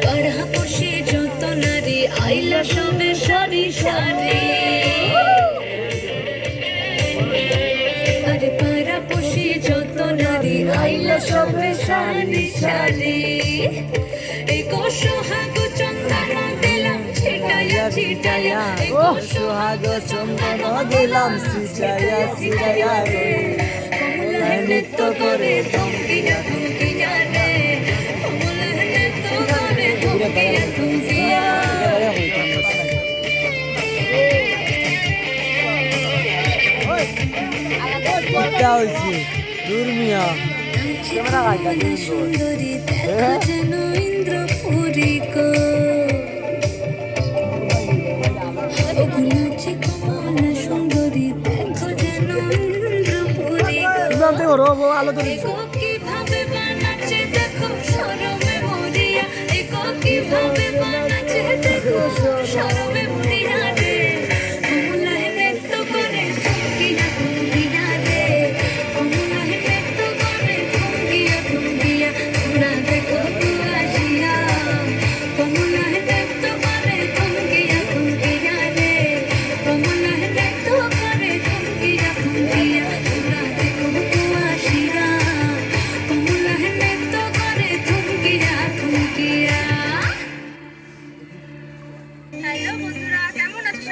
পাড়াপড়শি যত নারী আইলা সবে সারি সারি, আরে পাড়াপড়শি যত নারী আইলা সবে সারি সারি, এই সোহাগ চন্দন দিলাম ছিটাইয়া ছিটাইয়া, ও সোহাগ চন্দন দিলাম ছিটাইয়া ছিটাইয়া রে, কমলায় নৃত্য করে থমকিয়া থমকিয়া রে, কমলায় নৃত্য করে থমকিয়া থমকিয়া। এটা হয়েছে দুর্মিয়া সুন্দরী দেখো যেন ইন্দ্রপুরী গো, ওগুলো যে কমলা সুন্দরী দেখো যেন ইন্দ্রপুরী গো, এগো কিভাবে বানাচ্ছে দেখো শরমে মরিয়া, এগো কিভাবে বানাচ্ছে দেখো শরমে মরিয়া রে, কমলায় নৃত্য করে থমকিয়া থমকিয়া রে, কমলায় নৃত্য করে থমকিয়া থমকিয়া, তোমরা দেখো তো আসিয়া, কমলায় নৃত্য করে থমকিয়া থমকিয়া রে, কমলায় নৃত্য করে থমকিয়া থমকিয়া, তোমরা দেখো তো আসিয়া, কমলায় নৃত্য করে থমকিয়া থমকিয়া। হ্যালো